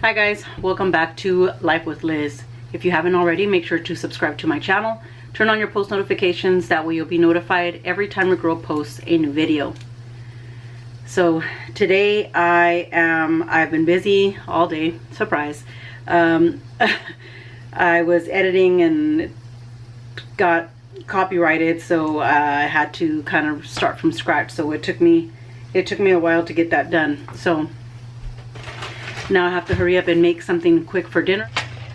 Hi guys, welcome back to Life with Liz. If you haven't already, make sure to subscribe to my channel. Turn on your post notifications, that way you'll be notified every time your girl posts a new video. So today I've been busy all day, surprise. I was editing and got copyrighted, so I had to kind of start from scratch. So it took me a while to get that done. So now I have to hurry up and make something quick for dinner.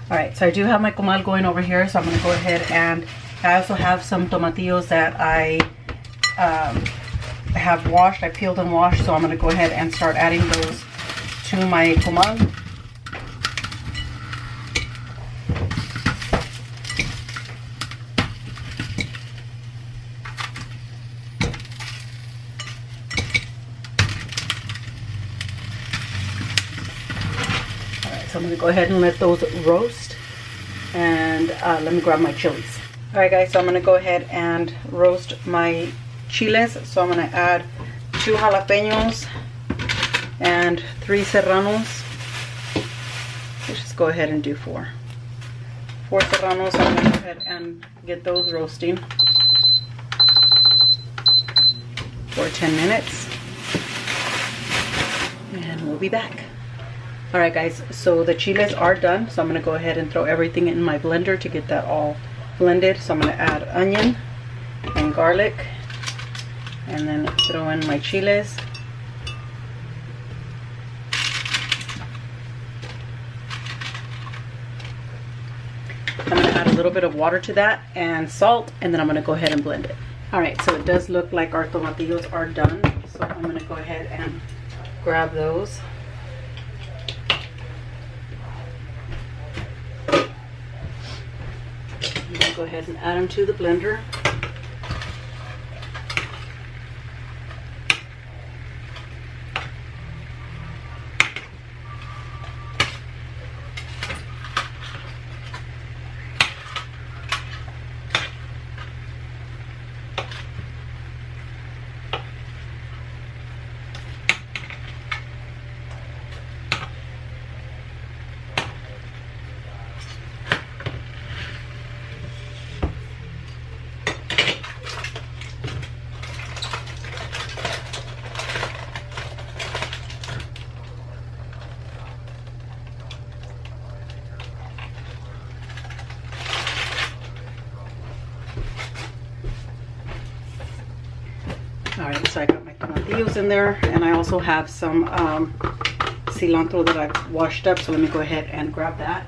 All right, so I do have my comal going over here, so I'm gonna go ahead, and I also have some tomatillos that I have washed. I peeled and washed, so I'm gonna go ahead and start adding those to my comal. So I'm going to go ahead and let those roast, and let me grab my chilies. Alright guys, so I'm going to go ahead and roast my chiles. So I'm going to add 2 jalapenos and 3 serranos. Let's just go ahead and do 4 serranos. So I'm going to go ahead and get those roasting for 10 minutes, and we'll be back. Alright guys, so the chiles are done, so I'm going to go ahead and throw everything in my blender to get that all blended. So I'm going to add onion and garlic, and then throw in my chiles. I'm going to add a little bit of water to that and salt, and then I'm going to go ahead and blend it. Alright, so it does look like our tomatillos are done, so I'm going to go ahead and grab those. Go ahead and add them to the blender. Alright, so I got my tomatillos in there, and I also have some cilantro that I've washed up, so let me go ahead and grab that.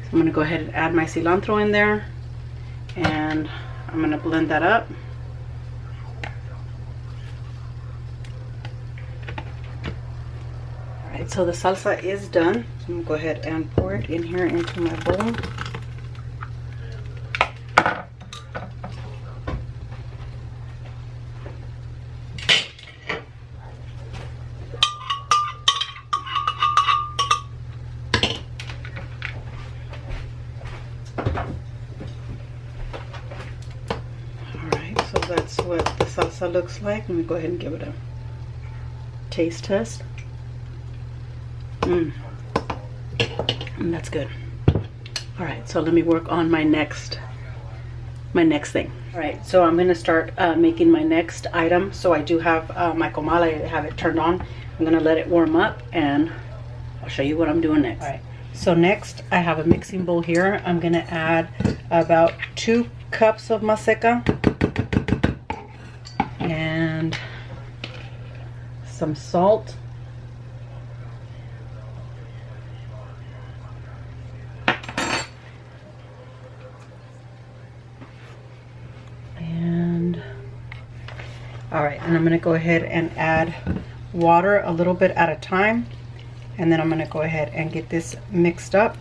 So I'm going to go ahead and add my cilantro in there, and I'm going to blend that up. So the salsa is done. So I'm going to go ahead and pour it in here into my bowl. Alright, so that's what the salsa looks like. Let me go ahead and give it a taste test. And that's good. All right, so let me work on my next thing. All right, so I'm going to start making my next item. So I do have my comal. I have it turned on. I'm going to let it warm up, and I'll show you what I'm doing next. All right, so next I have a mixing bowl here. I'm going to add about 2 cups of maseca and some salt. Alright, and I'm going to go ahead and add water a little bit at a time, and then I'm going to go ahead and get this mixed up,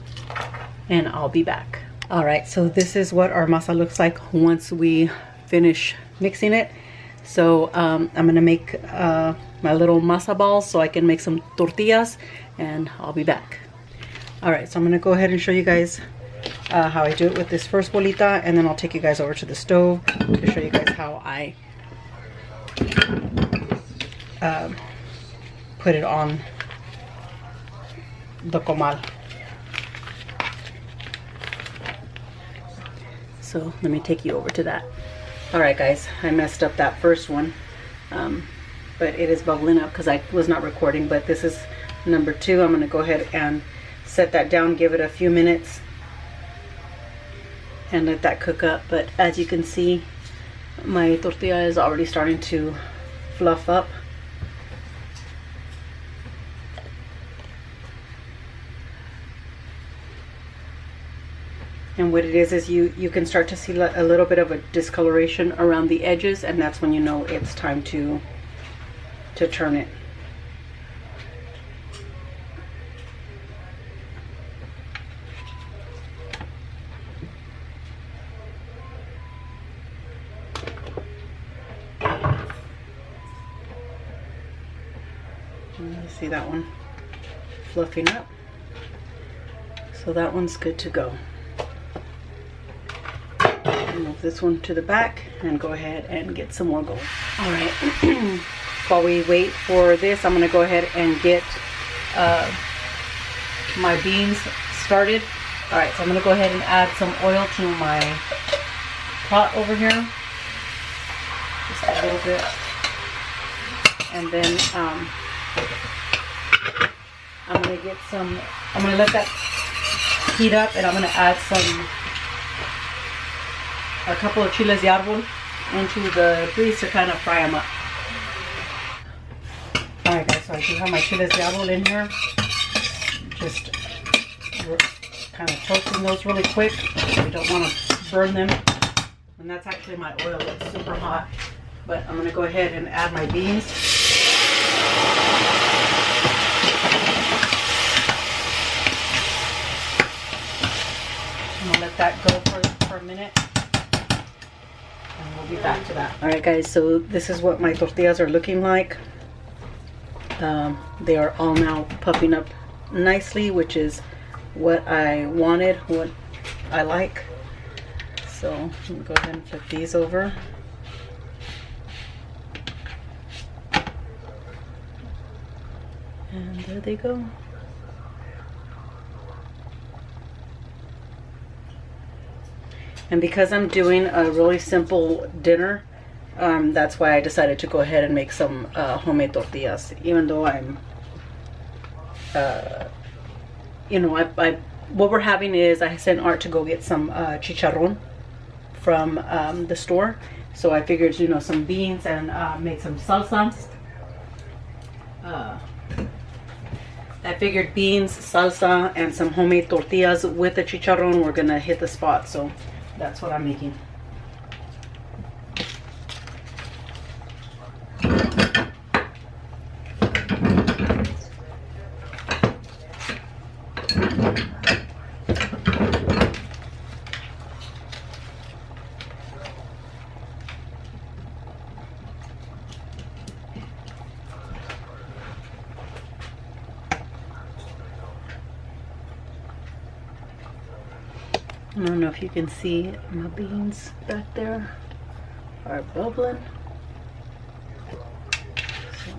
and I'll be back. Alright, so this is what our masa looks like once we finish mixing it. So I'm going to make my little masa balls so I can make some tortillas, and I'll be back. Alright, so I'm going to go ahead and show you guys how I do it with this first bolita, and then I'll take you guys over to the stove to show you guys how I put it on the comal. So let me take you over to that. Alright guys, I messed up that first one, but it is bubbling up because I was not recording, but this is number 2. I'm going to go ahead and set that down, give it a few minutes and let that cook up. But as you can see, my tortilla is already starting to fluff up. And what it is you can start to see a little bit of a discoloration around the edges, and that's when you know it's time to turn it. You see that one fluffing up? So that one's good to go. Move this one to the back and go ahead and get some more going. All right. While we wait for this, I'm going to go ahead and get my beans started. All right, so I'm going to go ahead and add some oil to my pot over here, just a little bit, and then I'm going to get some. I'm going to let that heat up, and I'm going to add a couple of chiles de árbol into the grease to kind of fry them up. Alright guys, so I do have my chiles de árbol in here. Just kind of toasting those really quick. We don't want to burn them. And that's actually my oil. It's super hot. But I'm going to go ahead and add my beans. I'm going to let that go for a minute. And we'll be back to that. Alright guys, so this is what my tortillas are looking like. They are all now puffing up nicely, which is what I wanted, what I like. So I'm going to go ahead and flip these over. And there they go. And because I'm doing a really simple dinner, that's why I decided to go ahead and make some homemade tortillas. Even though I'm, you know, what we're having is I sent Art to go get some chicharron from the store. So I figured, you know, some beans and made some salsa. I figured beans, salsa, and some homemade tortillas with the chicharron were gonna hit the spot. So that's what I'm making. I don't know if you can see my beans back there are bubbling. So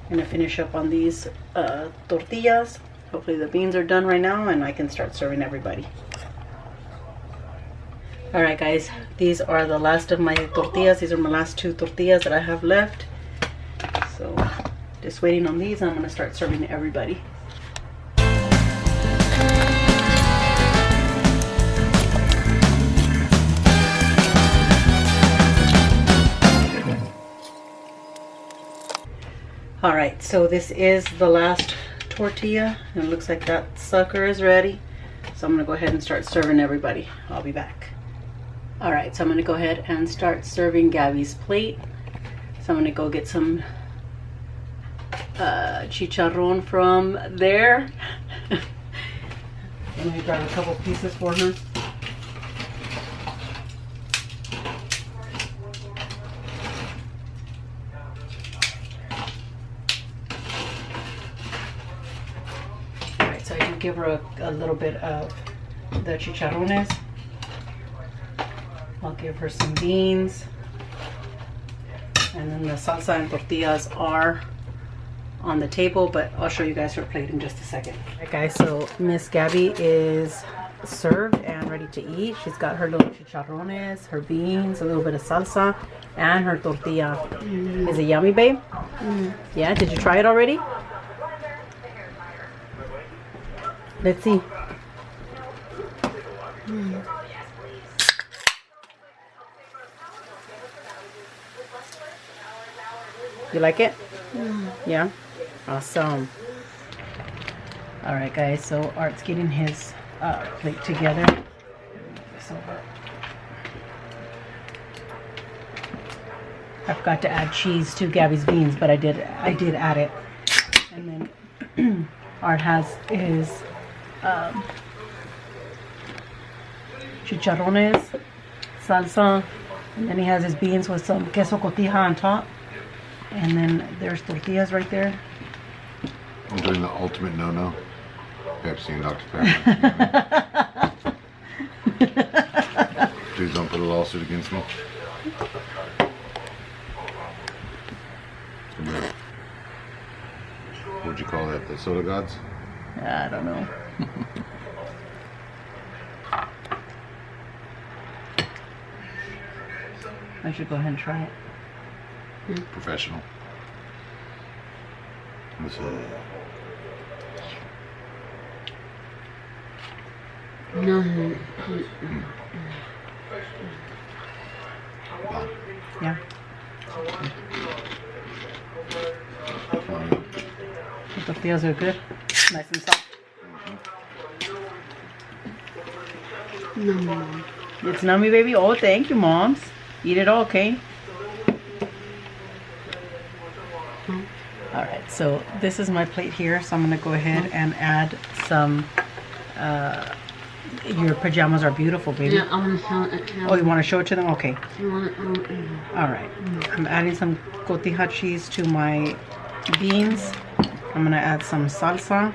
I'm gonna finish up on these tortillas. Hopefully the beans are done right now and I can start serving everybody. Alright guys, these are the last of my tortillas. These are my last 2 tortillas that I have left. So just waiting on these and I'm gonna start serving everybody. Alright, so this is the last tortilla, and it looks like that sucker is ready. So I'm going to go ahead and start serving everybody. I'll be back. Alright, so I'm going to go ahead and start serving Gabby's plate. So I'm going to go get some chicharron from there. Let me grab a couple pieces for her. so I do give her a little bit of the chicharrones. I'll give her some beans. And then the salsa and tortillas are on the table, but I'll show you guys her plate in just a second. Alright guys, so Miss Gabby is served and ready to eat. She's got her little chicharrones, her beans, a little bit of salsa, and her tortilla. Is it yummy, babe? Yeah, did you try it already? Let's see. You like it? Yeah? Awesome. Alright guys, so Art's getting his plate together. I forgot to add cheese to Gabby's beans, but I did add it. And then Art has his chicharrones, salsa, and then he has his beans with some queso cotija on top. And then there's tortillas right there. I'm doing the ultimate no-no. Pepsi and Dr. Pepper. Please don't put a lawsuit against me. What would you call that? The soda gods? I don't know. I should go ahead and try it. Professional. No. Yeah. The tortillas are good. Nice and soft. No. It's nummy, baby. Oh, thank you, moms. Eat it all, okay? Alright, so this is my plate here, so I'm going to go ahead and add some, your pajamas are beautiful, baby. Yeah, I want to show it. Oh, you want to show it to them? Okay. You want it? Alright, I'm adding some cotija cheese to my beans. I'm going to add some salsa.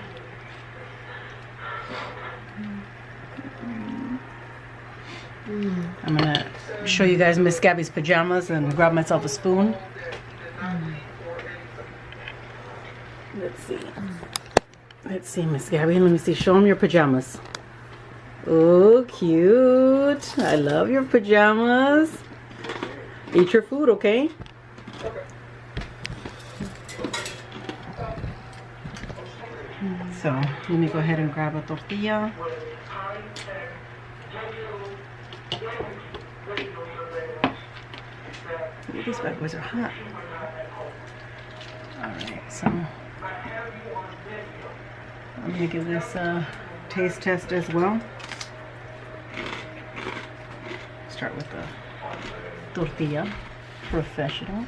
I'm going to show you guys Miss Gabby's pajamas and grab myself a spoon. Let's see, Miss Gabby. Let me see. Show them your pajamas. Oh, cute. I love your pajamas. Eat your food, okay? So, let me go ahead and grab a tortilla. Ooh, these bad boys are hot. Alright, so I'm going to give this a taste test as well. Start with the tortilla. Professional.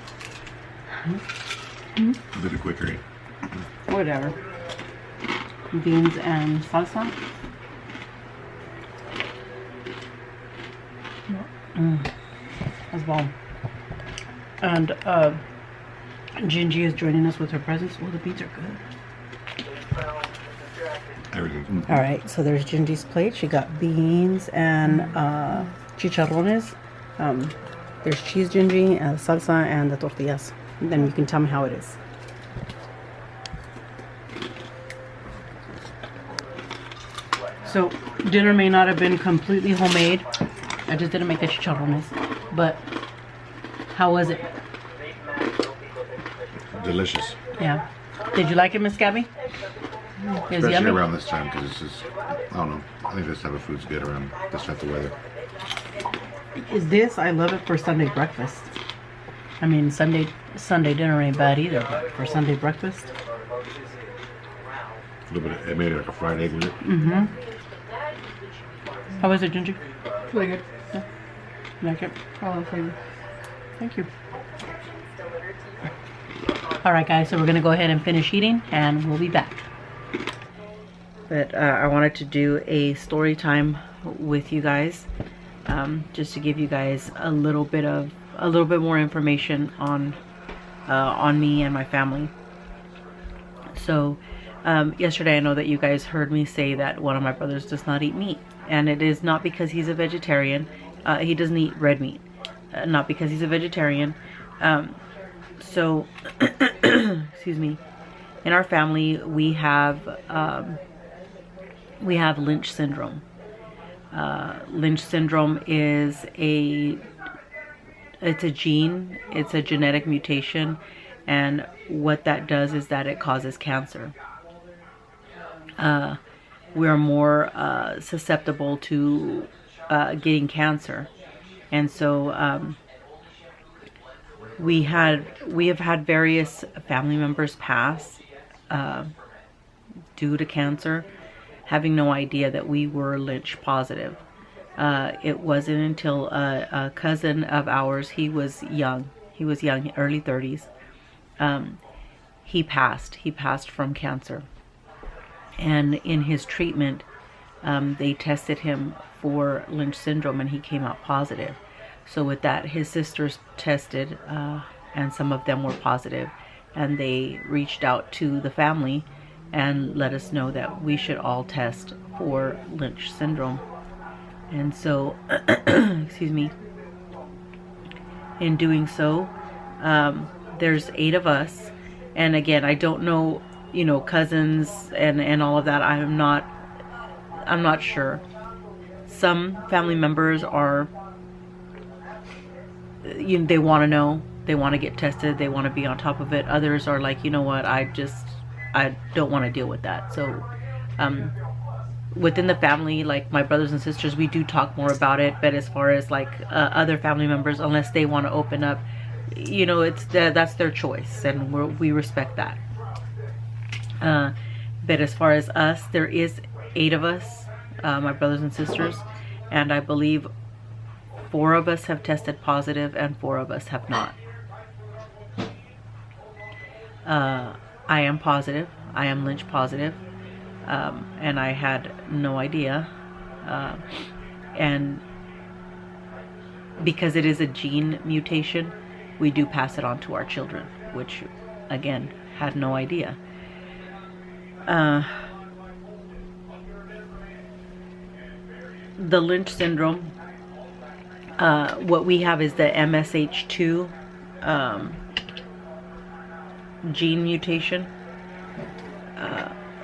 A bit quicker. Whatever. Beans and salsa. That's bomb. And Gingy is joining us with her presents. Oh, the beans are good. Everything. Alright, so there's Gingy's plate. She got beans and chicharrones. There's cheese, Gingy, salsa, and the tortillas. And then you can tell me how it is. So, dinner may not have been completely homemade. I just didn't make the chicharrones. But, how was it? Delicious. Yeah. Did you like it, Miss Gabby? Especially yummy? around this time, because it's just, I don't know. I think this type of food's good around this type of weather. Is this? I love it for Sunday breakfast. I mean, Sunday dinner ain't bad either, but for Sunday breakfast. A little bit. It made it like a fried egg with it. Mm-hmm. How was it, Ginger? Really good. Yeah. You like it? Oh, flavor. Thank you. Alright guys, so we're going to go ahead and finish eating and we'll be back. But I wanted to do a story time with you guys, just to give you guys a little bit more information on me and my family. So Yesterday, I know that you guys heard me say that one of my brothers does not eat meat. And it is not because he's a vegetarian. He doesn't eat red meat. Not because he's a vegetarian. So, excuse me. In our family, we have Lynch syndrome. Lynch syndrome is it's a gene. It's a genetic mutation. And what that does is that it causes cancer. We're more susceptible to getting cancer, and so we have had various family members pass due to cancer, having no idea that we were Lynch positive. It wasn't until a cousin of ours, he was young, early 30s. He passed from cancer. And in his treatment, they tested him for Lynch syndrome, and he came out positive. So with that, his sisters tested, and some of them were positive, and they reached out to the family and let us know that we should all test for Lynch syndrome. And so, excuse me, in doing so, there's 8 of us, and again, I don't know, cousins and all of that. I'm not sure. Some family members are, they want to know, they want to get tested, they want to be on top of it. Others are like, you know what, I don't want to deal with that. So, within the family, like my brothers and sisters, we do talk more about it. But as far as like other family members, unless they want to open up, that's their choice, and we respect that. But as far as us, there is 8 of us, my brothers and sisters, and I believe 4 of us have tested positive and 4 of us have not. I am positive. I am Lynch positive, and I had no idea. And because it is a gene mutation, we do pass it on to our children, which, again, had no idea. The Lynch syndrome, what we have is the MSH2 gene mutation,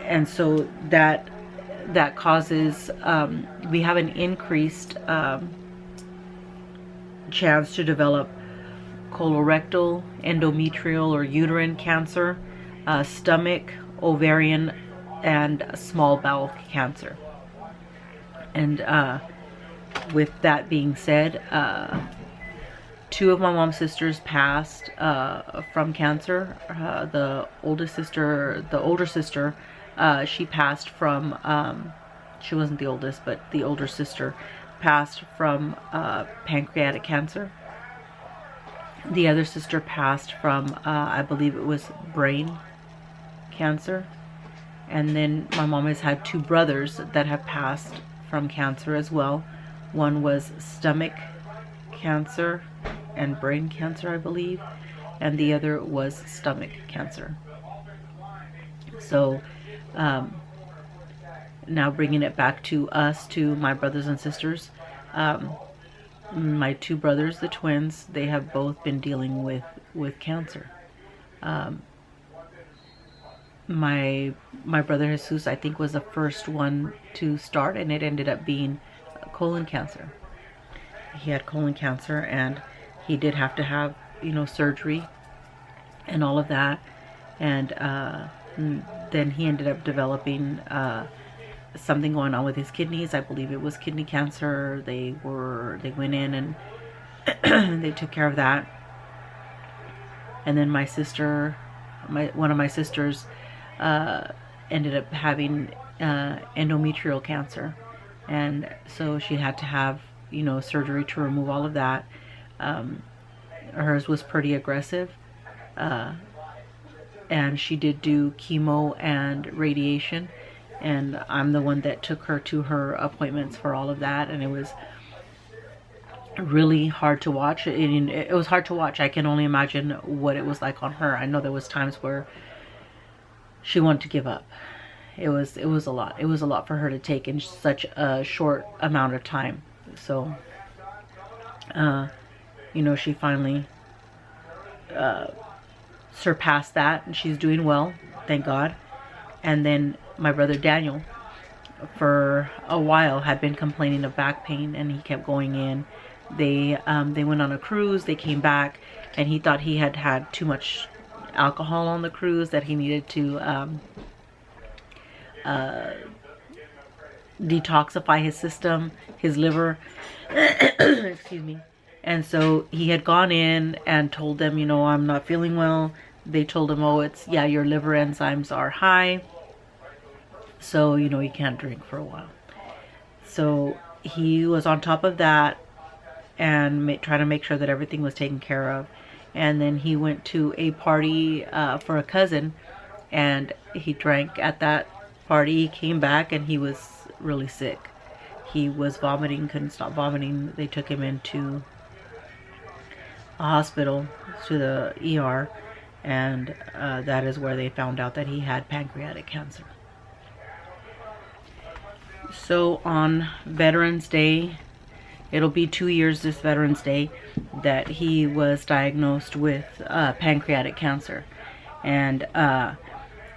and so that causes, we have an increased chance to develop colorectal, endometrial or uterine cancer, stomach, ovarian, and small bowel cancer. And with that being said, 2 of my mom's sisters passed from cancer. The older sister, she passed from, she wasn't the oldest, but the older sister passed from pancreatic cancer. The other sister passed from, I believe it was brain cancer. And then my mom has had 2 brothers that have passed from cancer as well. One was stomach cancer and brain cancer, I believe, and the other was stomach cancer. So now bringing it back to us, to my brothers and sisters, my 2 brothers, the twins, they have both been dealing with cancer. My brother Jesus, I think, was the first one to start, and it ended up being colon cancer. He had colon cancer, and he did have to have, surgery and all of that. And then he ended up developing something going on with his kidneys. I believe it was kidney cancer. They went in and they took care of that. And then my sister, one of my sisters, ended up having endometrial cancer, and so she had to have surgery to remove all of that. Hers was pretty aggressive, and she did do chemo and radiation, and I'm the one that took her to her appointments for all of that, and it was really hard to watch. It was hard to watch. I can only imagine what it was like on her. I know there was times where she wanted to give up. it was a lot. It was a lot for her to take in such a short amount of time. So, you know, she finally surpassed that, and she's doing well, thank God. And then my brother Daniel, for a while, had been complaining of back pain, and he kept going in. They went on a cruise. They came back, and he thought he had had too much alcohol on the cruise, that he needed to detoxify his system, his liver. Excuse me. And so he had gone in and told them, you know, I'm not feeling well. They told him, oh, yeah, your liver enzymes are high, so, you know, you can't drink for a while. So he was on top of that and trying to make sure that everything was taken care of. And then he went to a party for a cousin, and he drank at that party. He came back and he was really sick. He was vomiting, couldn't stop vomiting. They took him into a hospital, to the ER, and that is where they found out that he had pancreatic cancer. So on Veterans Day, it'll be 2 years this Veterans Day that he was diagnosed with pancreatic cancer. And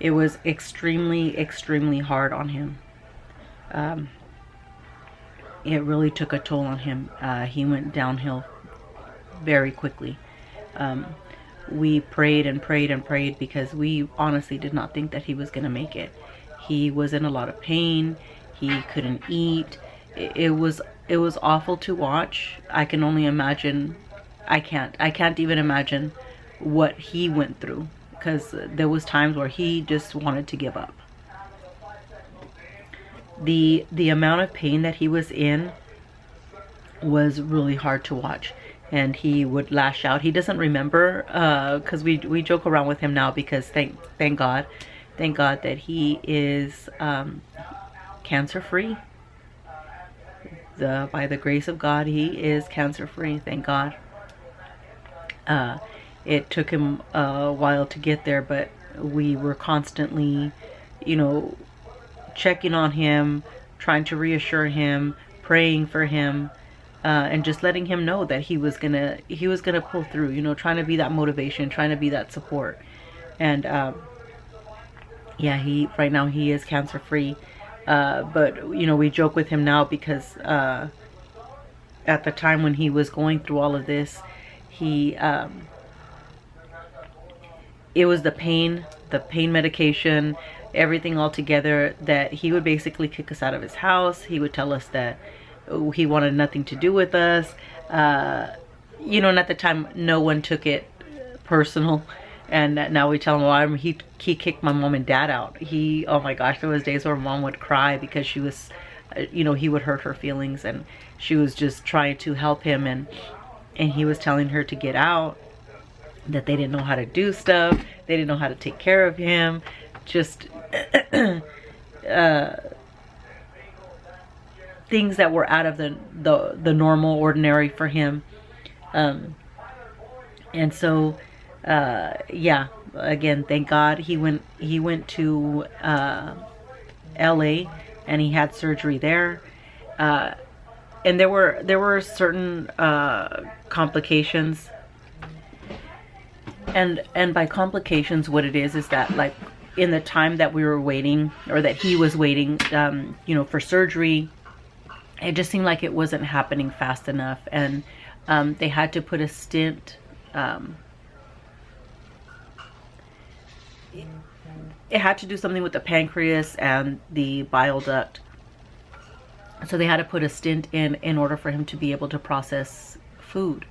it was extremely, extremely hard on him. It really took a toll on him. He went downhill very quickly. We prayed and prayed and prayed because we honestly did not think that he was going to make it. He was in a lot of pain. He couldn't eat. It was awful to watch. I can only imagine. I can't even imagine what he went through, because there was times where he just wanted to give up. The amount of pain that he was in was really hard to watch. And he would lash out. He doesn't remember, because we joke around with him now, because thank God that he is cancer free. By the grace of God, he is cancer free. Thank God. It took him a while to get there, but we were constantly, you know, checking on him, trying to reassure him, praying for him. And just letting him know that he was gonna pull through, you know, trying to be that motivation, trying to be that support. And yeah, right now he is cancer free. But you know, we joke with him now because at the time when he was going through all of this, it was the pain medication, everything all together, that he would basically kick us out of his house. He would tell us that he wanted nothing to do with us. You know, and at the time, no one took it personal. And now we tell him, well, he kicked my mom and dad out. Oh my gosh, there was days where mom would cry because she was, you know, he would hurt her feelings, and she was just trying to help him, and he was telling her to get out, that they didn't know how to do stuff, they didn't know how to take care of him, just things that were out of the normal, ordinary for him. And so yeah, again, thank God he went to LA, and he had surgery there. And there were certain complications. And by complications, what it is that, like, in the time that we were waiting, or that he was waiting, you know, for surgery, it just seemed like it wasn't happening fast enough. And they had to put a stent. It had to do something with the pancreas and the bile duct. So they had to put a stent in order for him to be able to process food.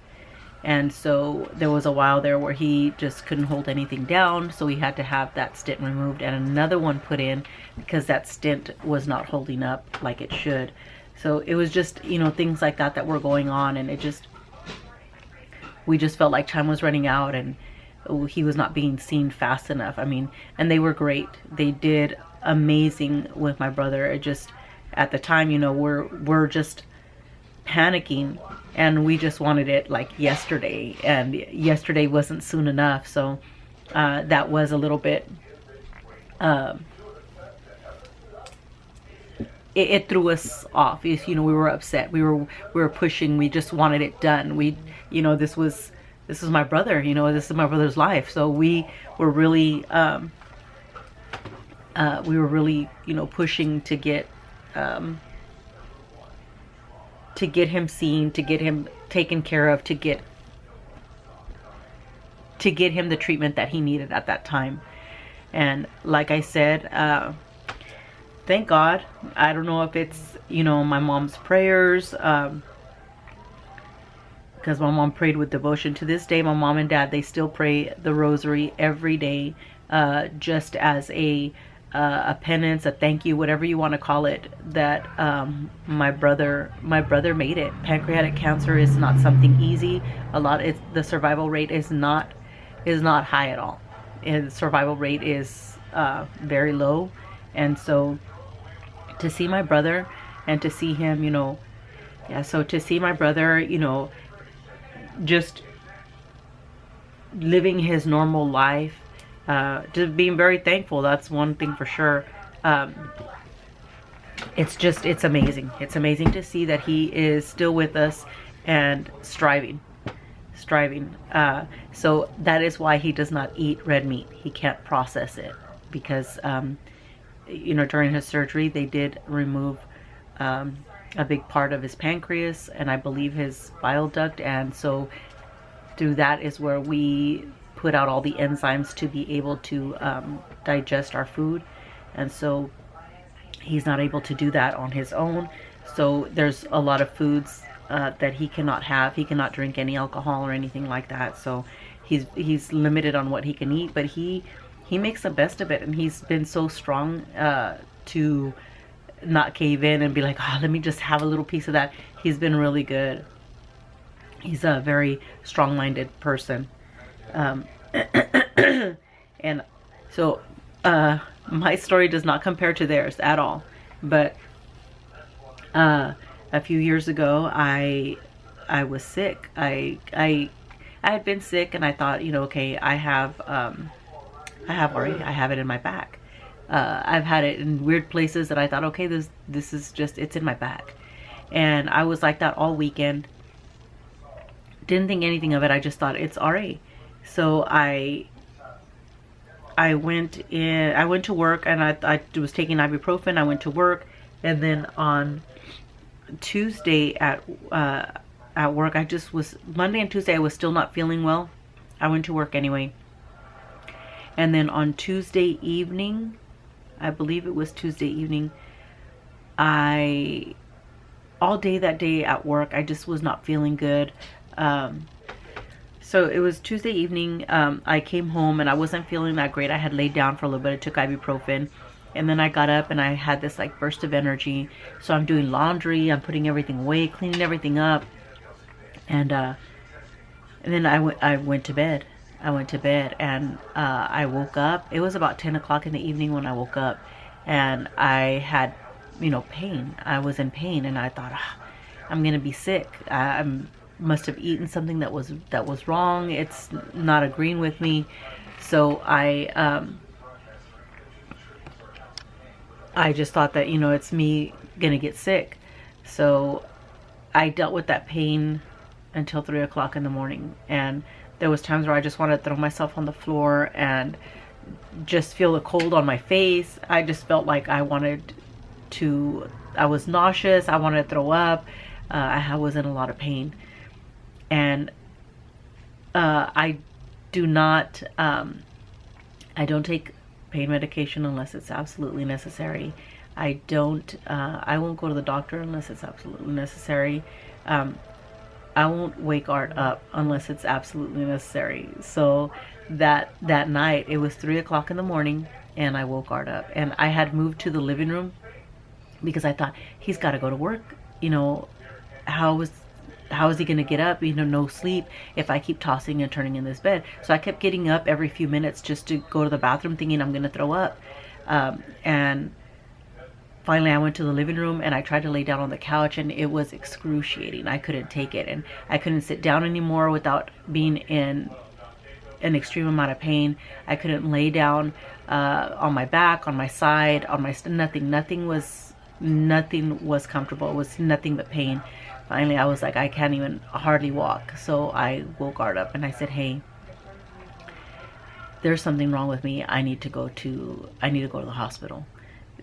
And so there was a while there where he just couldn't hold anything down. So he had to have that stent removed and another one put in, because that stent was not holding up like it should. So it was just, you know, things like that were going on. And we just felt like time was running out, and he was not being seen fast enough. I mean, and they were great. They did amazing with my brother. It just, at the time, you know, we're just panicking, and we just wanted it like yesterday, and yesterday wasn't soon enough. So that was a little bit it threw us off. You know, we were upset. We were pushing. We just wanted it done. You know, this was my brother. You know, this is my brother's life. So we were really, you know, pushing to get him seen, to get him taken care of, to get him the treatment that he needed at that time. And like I said, thank God. I don't know if it's, you know, my mom's prayers, because my mom prayed with devotion. To this day, my mom and dad, they still pray the rosary every day, just as a penance, a thank you, whatever you want to call it, that my brother made it. Pancreatic cancer is not something easy. The survival rate is not high at all. The survival rate is very low. And so to see my brother and to see him, you know, so to see my brother, you know, just living his normal life, just being very thankful. That's one thing for sure. It's amazing. It's amazing to see that he is still with us and striving. So that is why he does not eat red meat. He can't process it because, you know, during his surgery, they did remove a big part of his pancreas and I believe his bile duct. And so through that is where we put out all the enzymes to be able to digest our food. And so he's not able to do that on his own. So there's a lot of foods that he cannot have. He cannot drink any alcohol or anything like that. So he's limited on what he can eat, but he makes the best of it. And he's been so strong to not cave in and be like, oh, let me just have a little piece of that. He's been really good. He's a very strong-minded person. And so my story does not compare to theirs at all. But a few years ago, I was sick. I had been sick, and I thought, you know, okay, I have already. I have it in my back. I've had it in weird places that I thought, okay, this is just, it's in my back. And I was like that all weekend. Didn't think anything of it. I just thought it's RA. So I went to work, and I was taking ibuprofen. I went to work, and then on Tuesday at work, Monday and Tuesday I was still not feeling well. I went to work anyway. And then on Tuesday evening, I believe it was Tuesday evening, all day that day at work, I just was not feeling good. So it was Tuesday evening. I came home and I wasn't feeling that great. I had laid down for a little bit. I took ibuprofen, and then I got up and I had this like burst of energy. So I'm doing laundry, I'm putting everything away, cleaning everything up, and then I went to bed. And I woke up. It was about 10 o'clock in the evening when I woke up, and I had, you know, pain. I was in pain, and I thought, I'm gonna be sick. I must have eaten something that was wrong. It's not agreeing with me. So I just thought that, you know, it's me gonna get sick. So I dealt with that pain until 3 o'clock in the morning, and there was times where I just wanted to throw myself on the floor and just feel the cold on my face. I just felt like I was nauseous. I wanted to throw up. I was in a lot of pain. And I don't take pain medication unless it's absolutely necessary. I won't go to the doctor unless it's absolutely necessary. I won't wake Art up unless it's absolutely necessary. So that night, it was 3 o'clock in the morning, and I woke Art up. And I had moved to the living room because I thought, he's got to go to work. You know, how is he going to get up? You know, no sleep if I keep tossing and turning in this bed. So I kept getting up every few minutes just to go to the bathroom, thinking I'm going to throw up. And finally, I went to the living room and I tried to lay down on the couch, and it was excruciating. I couldn't take it, and I couldn't sit down anymore without being in an extreme amount of pain. I couldn't lay down on my back, on my side, on my nothing. Nothing was Nothing was comfortable. It was nothing but pain. Finally, I was like, I can't even hardly walk. So I woke Art up and I said, hey, there's something wrong with me. I need to go to the hospital.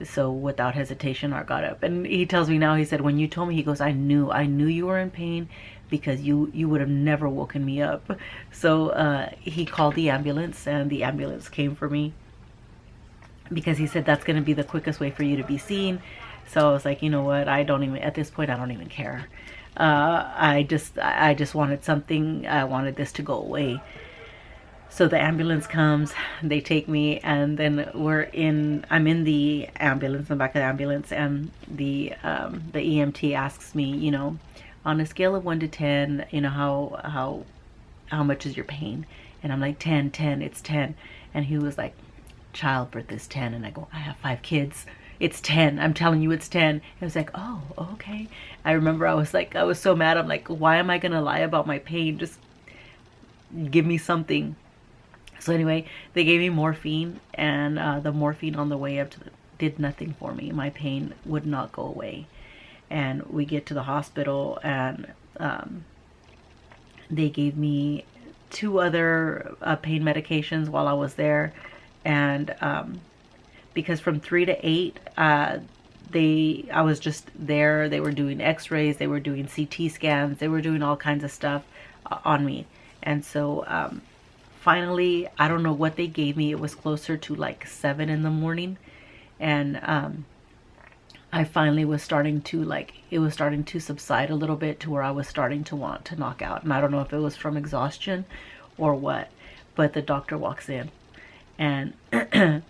So without hesitation, Art got up and he tells me now, he said, when you told me, he goes, I knew you were in pain because you would have never woken me up. So he called the ambulance and the ambulance came for me because he said that's going to be the quickest way for you to be seen. So I was like, you know what? At this point, I don't even care. I just wanted something. I wanted this to go away. So the ambulance comes, they take me, and then I'm in the ambulance, in the back of the ambulance, and the EMT asks me, you know, on a scale of 1 to 10, you know, how much is your pain? And I'm like, 10, it's 10. And he was like, childbirth is 10. And I go, I have 5 kids. It's 10. I'm telling you, it's 10. I was like, oh, okay. I remember I was so mad. I'm like, why am I going to lie about my pain? Just give me something. So anyway, they gave me morphine, and the morphine on the way up did nothing for me. My pain would not go away. And we get to the hospital, and they gave me 2 other pain medications while I was there. And because from 3 to 8, I was just there. They were doing x-rays, they were doing CT scans, they were doing all kinds of stuff on me. And so finally, I don't know what they gave me. It was closer to like 7 in the morning. And I finally was starting to subside a little bit to where I was starting to want to knock out. And I don't know if it was from exhaustion or what, but the doctor walks in and and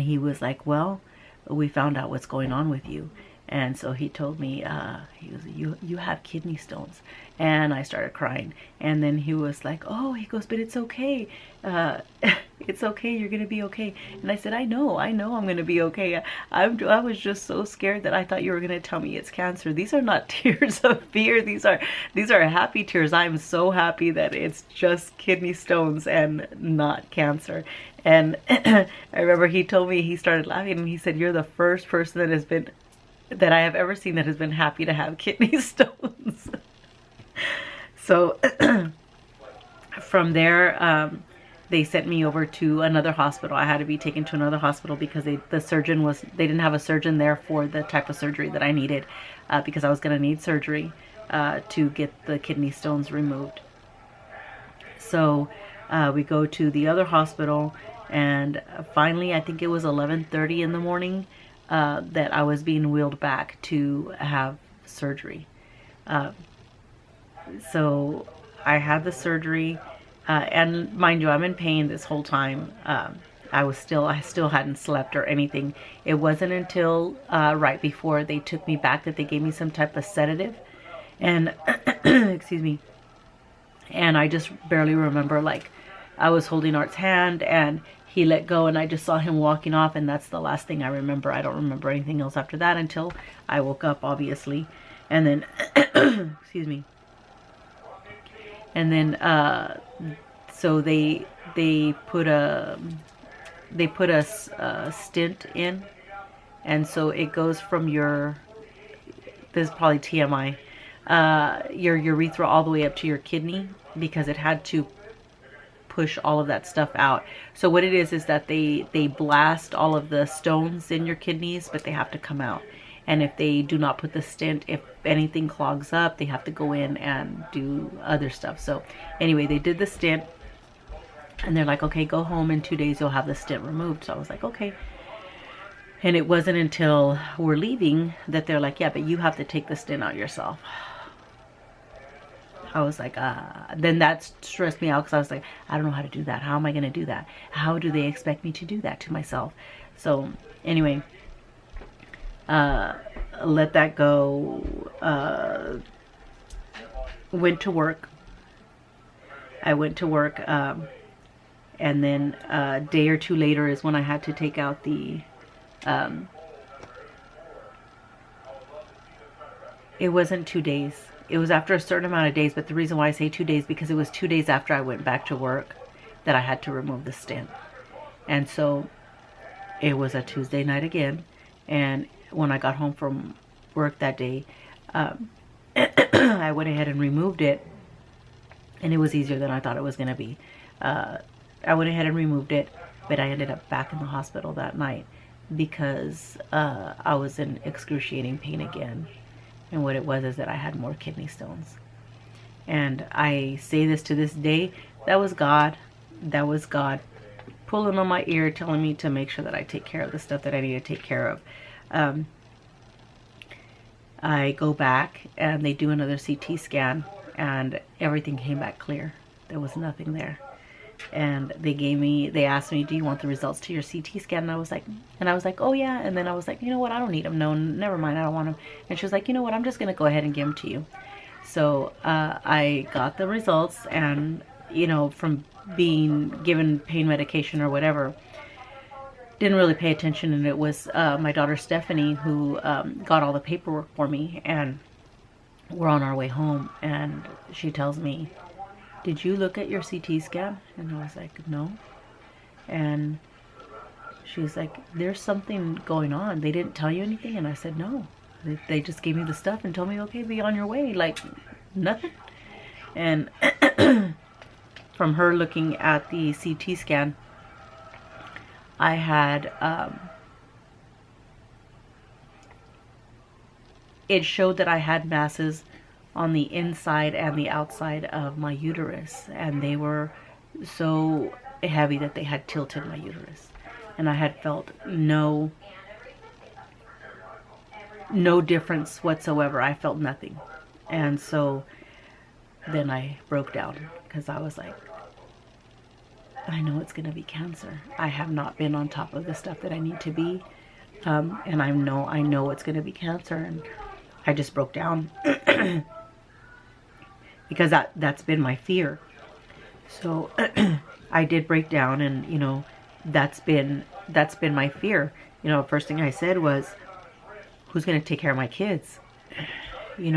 he was like, well, we found out what's going on with you. And so he told me, he goes, you have kidney stones. And I started crying. And then he was like, oh, he goes, but it's okay. It's okay. You're going to be okay. And I said, I know I'm going to be okay. I was just so scared that I thought you were going to tell me it's cancer. These are not tears of fear. These are happy tears. I'm so happy that it's just kidney stones and not cancer. And I remember he told me, he started laughing and he said, you're the first person that I have ever seen that has been happy to have kidney stones. So from there, they sent me over to another hospital. I had to be taken to another hospital because they didn't have a surgeon there for the type of surgery that I needed, because I was going to need surgery to get the kidney stones removed. So we go to the other hospital, and finally, I think it was 11:30 in the morning, that I was being wheeled back to have surgery. So I had the surgery, and mind you, I'm in pain this whole time. I still hadn't slept or anything. It wasn't until right before they took me back that they gave me some type of sedative, and excuse me. And I just barely remember, like, I was holding Art's hand and he let go and I just saw him walking off, and that's the last thing I remember. I don't remember anything else after that until I woke up, obviously. And then excuse me. And then so they put a stint in, and so it goes from your, this is probably TMI, your urethra all the way up to your kidney, because it had to push all of that stuff out. So what it is that they blast all of the stones in your kidneys, but they have to come out. And if they do not put the stent, if anything clogs up, they have to go in and do other stuff. So anyway, they did the stent, and they're like, okay, go home, in 2 days you'll have the stent removed. So I was like, okay. And it wasn't until we're leaving that they're like, yeah, but you have to take the stent out yourself. I was like, then that stressed me out, because I was like, I don't know how to do that. How am I going to do that? How do they expect me to do that to myself? So anyway, let that go. Went to work. I went to work, and then a day or two later is when I had to take out the, it wasn't 2 days. It was after a certain amount of days, but the reason why I say 2 days, because it was 2 days after I went back to work that I had to remove the stent. And so it was a Tuesday night again, and when I got home from work that day, I went ahead and removed it, and it was easier than I thought it was going to be. I went ahead and removed it, but I ended up back in the hospital that night because I was in excruciating pain again. And what it was is that I had more kidney stones. And I say this to this day, that was God. That was God pulling on my ear, telling me to make sure that I take care of the stuff that I need to take care of. I go back and they do another CT scan, and everything came back clear. There was nothing there. And they asked me, do you want the results to your CT scan? And I was like, oh yeah. And then I was like, you know what, I don't need them. No, never mind, I don't want them. And she was like, you know what, I'm just going to go ahead and give them to you. So I got the results, and from being given pain medication or whatever, didn't really pay attention. And it was my daughter Stephanie who got all the paperwork for me, and we're on our way home, and she tells me, did you look at your CT scan? And I was like, no. And she's like, there's something going on. They didn't tell you anything? And I said, no. They just gave me the stuff and told me, okay, be on your way. Like, nothing. And from her looking at the CT scan, I had, it showed that I had masses on the inside and the outside of my uterus, and they were so heavy that they had tilted my uterus, and I had felt no difference whatsoever. I felt nothing. And so then I broke down, because I was like, I know it's gonna be cancer. I have not been on top of the stuff that I need to be, and I know it's gonna be cancer. And I just broke down because that's been my fear. So I did break down, and that's been my fear. First thing I said was, who's going to take care of my kids? Who's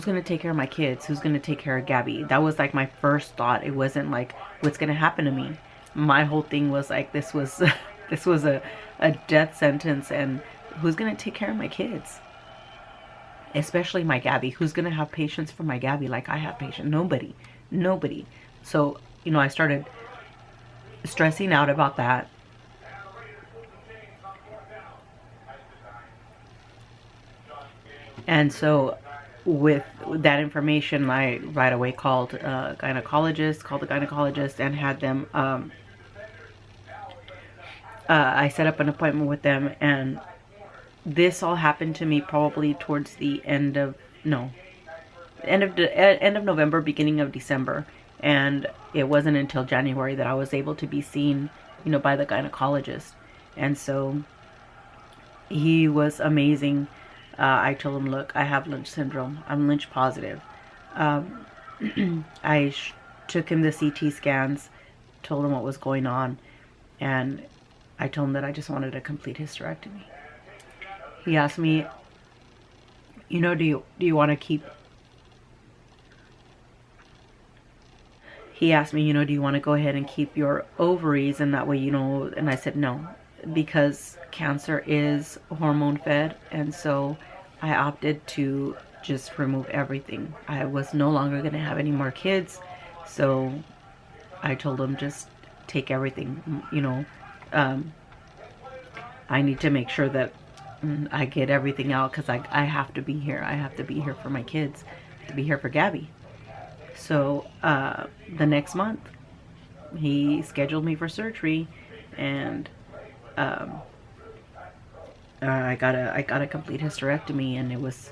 going to take care of my kids? Who's going to take care of Gabby? That was like my first thought. It wasn't like, what's going to happen to me? My whole thing was like, this was a death sentence, and who's going to take care of my kids? Especially my Gabby. Who's going to have patience for my Gabby like I have patience? Nobody. So, I started stressing out about that. And so with that information, I right away called the gynecologist and had them, I set up an appointment with them. And this all happened to me probably towards the end of November, beginning of December. And it wasn't until January that I was able to be seen, by the gynecologist. And so he was amazing. I told him, look, I have Lynch syndrome. I'm Lynch positive. I took him the CT scans, told him what was going on, and I told him that I just wanted a complete hysterectomy. He asked me, do you want to keep... He asked me, do you want to go ahead and keep your ovaries, and that way, and I said no, because cancer is hormone fed, and so I opted to just remove everything. I was no longer going to have any more kids, so I told him, just take everything, I need to make sure that I get everything out, because I have to be here. I have to be here for my kids, to be here for Gabby. So the next month, he scheduled me for surgery, and I got a complete hysterectomy, and it was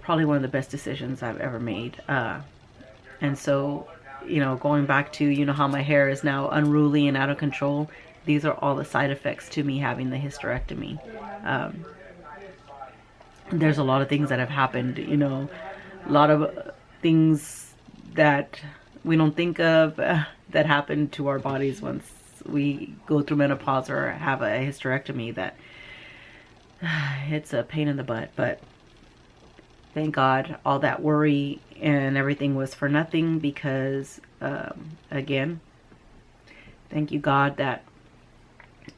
probably one of the best decisions I've ever made. And so, going back to, how my hair is now unruly and out of control, these are all the side effects to me having the hysterectomy. There's a lot of things that have happened, a lot of things that we don't think of that happen to our bodies once we go through menopause or have a hysterectomy, that it's a pain in the butt. But thank God all that worry and everything was for nothing, because again, thank you God that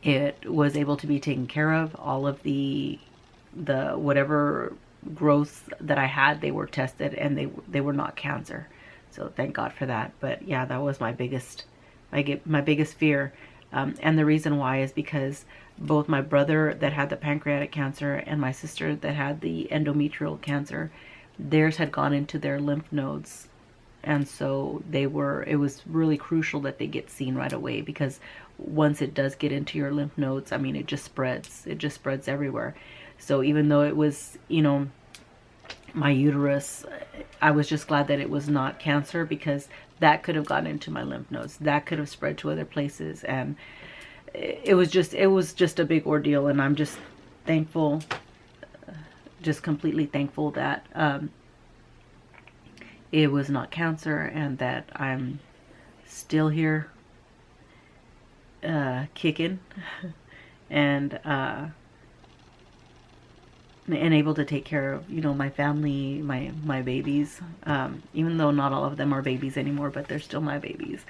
it was able to be taken care of. All of the whatever growths that I had, they were tested, and they were not cancer. So thank God for that. But yeah, that was my biggest fear. And the reason why is because both my brother that had the pancreatic cancer and my sister that had the endometrial cancer, theirs had gone into their lymph nodes. And so it was really crucial that they get seen right away, because once it does get into your lymph nodes, I mean, it just spreads everywhere. So even though it was, my uterus, I was just glad that it was not cancer, because that could have gotten into my lymph nodes. That could have spread to other places. And it was just a big ordeal. And I'm just thankful, just completely thankful that it was not cancer, and that I'm still here kicking and able to take care of, my family, my babies, even though not all of them are babies anymore, but they're still my babies.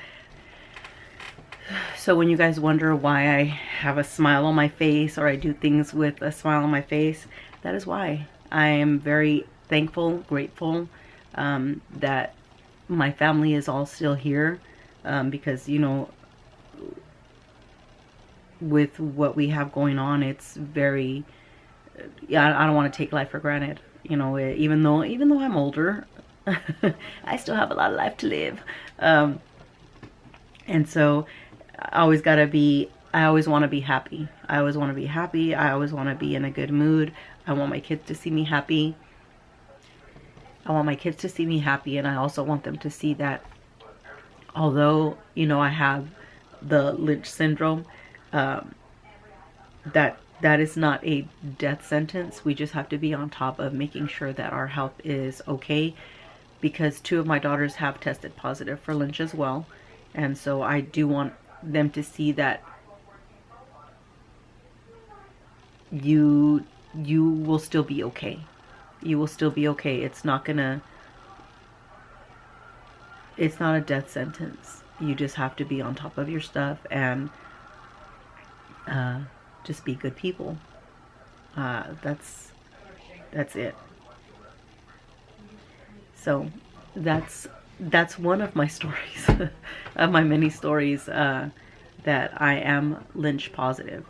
So when you guys wonder why I have a smile on my face, or I do things with a smile on my face, that is why. I am very thankful, grateful that my family is all still here, because, with what we have going on, it's very, I don't want to take life for granted. Even though I'm older, I still have a lot of life to live. And so I always want to be happy. I always want to be happy. I always want to be in a good mood. I want my kids to see me happy. And I also want them to see that although, I have the Lynch syndrome, that is not a death sentence. We just have to be on top of making sure that our health is okay, because 2 of my daughters have tested positive for Lynch as well. And so I do want them to see that you will still be okay. You will still be okay. It's not a death sentence. You just have to be on top of your stuff and just be good people. That's it. So that's one of my stories, of my many stories, that I am Lynch positive.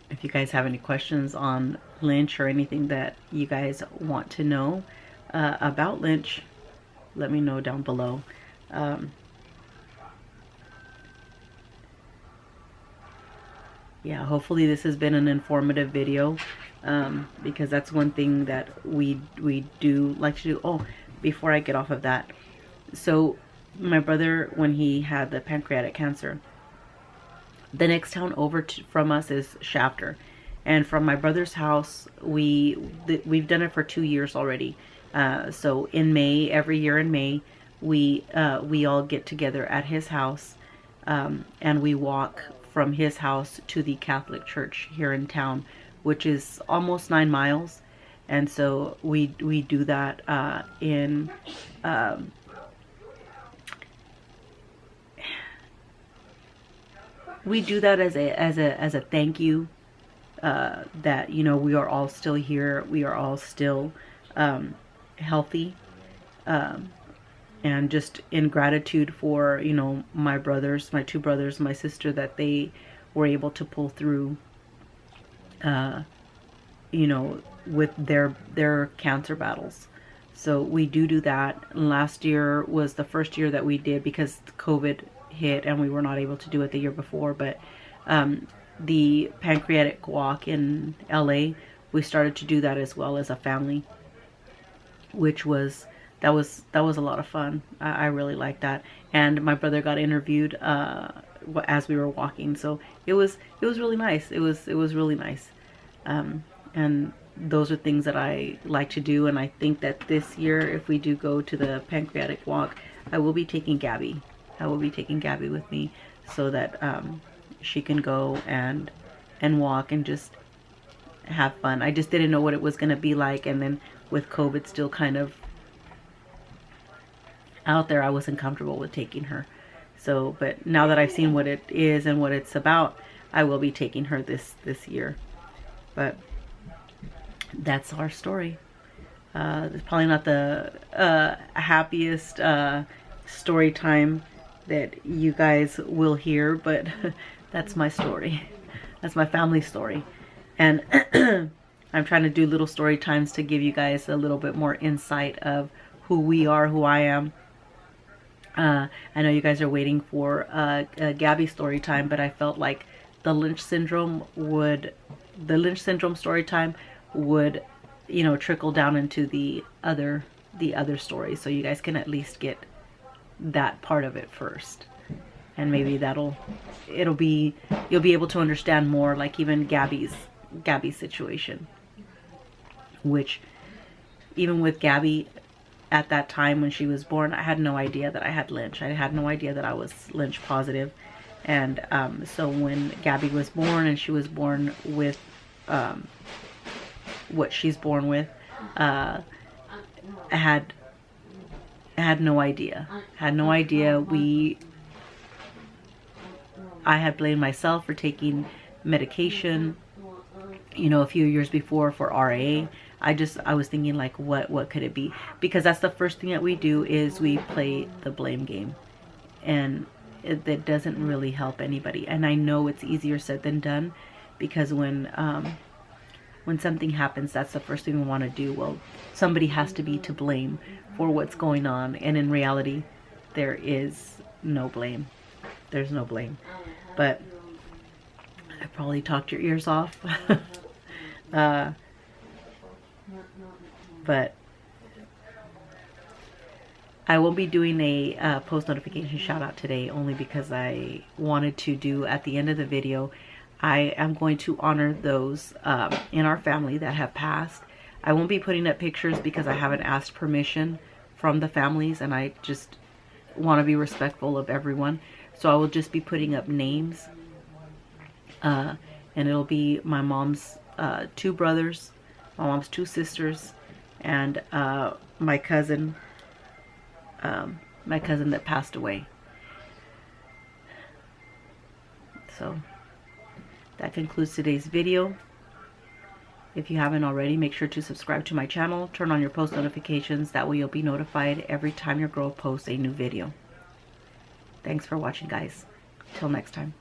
If you guys have any questions on Lynch, or anything that you guys want to know about Lynch, let me know down below. Yeah, hopefully this has been an informative video, because that's one thing that we do like to do. Oh, before I get off of that, so my brother, when he had the pancreatic cancer, the next town over from us is Shafter, and from my brother's house, we've done it for 2 years already. So in May, every year in May, we all get together at his house, and we walk from his house to the Catholic church here in town, which is almost 9 miles. And so we do that we do that as a thank you, that we are all still here, we are all still healthy, and just in gratitude for my brothers, my 2 brothers, my sister, that they were able to pull through with their cancer battles. So we do that. Last year was the first year that we did, because COVID hit and we were not able to do it the year before. But the pancreatic walk in LA, we started to do that as well as a family, which was that was a lot of fun. I really liked that. And my brother got interviewed as we were walking, so it was really nice. It was really nice. And those are things that I like to do. And I think that this year, if we do go to the pancreatic walk, I will be taking Gabby. I will be taking Gabby with me, so that she can go and walk and just have fun. I just didn't know what it was going to be like, and then with COVID still kind of out there, I wasn't comfortable with taking her. So, but now that I've seen what it is and what it's about, I will be taking her this year. But that's our story. It's probably not the happiest story time that you guys will hear, but that's my story. That's my family story. And I'm trying to do little story times to give you guys a little bit more insight of who we are, who I am. I know you guys are waiting for a Gabby story time, but I felt like the Lynch syndrome story time would, you know, trickle down into the other stories, so you guys can at least get that part of it first, and maybe you'll be able to understand more, like even Gabby's situation, which even with Gabby at that time when she was born, I had no idea that I had Lynch. I had no idea that I was Lynch positive. And so when Gabby was born, and she was born with what she's born with, I had no idea. Had no idea. I had blamed myself for taking medication, you know, a few years before for RA. I was thinking, like, what could it be? Because that's the first thing that we do, is we play the blame game. And that doesn't really help anybody. And I know it's easier said than done, because when something happens, that's the first thing we want to do. Well, somebody has to be to blame for what's going on. And in reality, there is no blame. There's no blame. But I probably talked your ears off. But I won't be doing a post notification shout out today, only because I wanted to do, at the end of the video, I am going to honor those in our family that have passed. I won't be putting up pictures because I haven't asked permission from the families, and I just want to be respectful of everyone. So I will just be putting up names, and it'll be my mom's 2 brothers, my mom's 2 sisters, and my cousin that passed away. So that concludes today's video. If you haven't already, make sure to subscribe to my channel, turn on your post notifications, that way you'll be notified every time your girl posts a new video. Thanks for watching, guys. Till next time.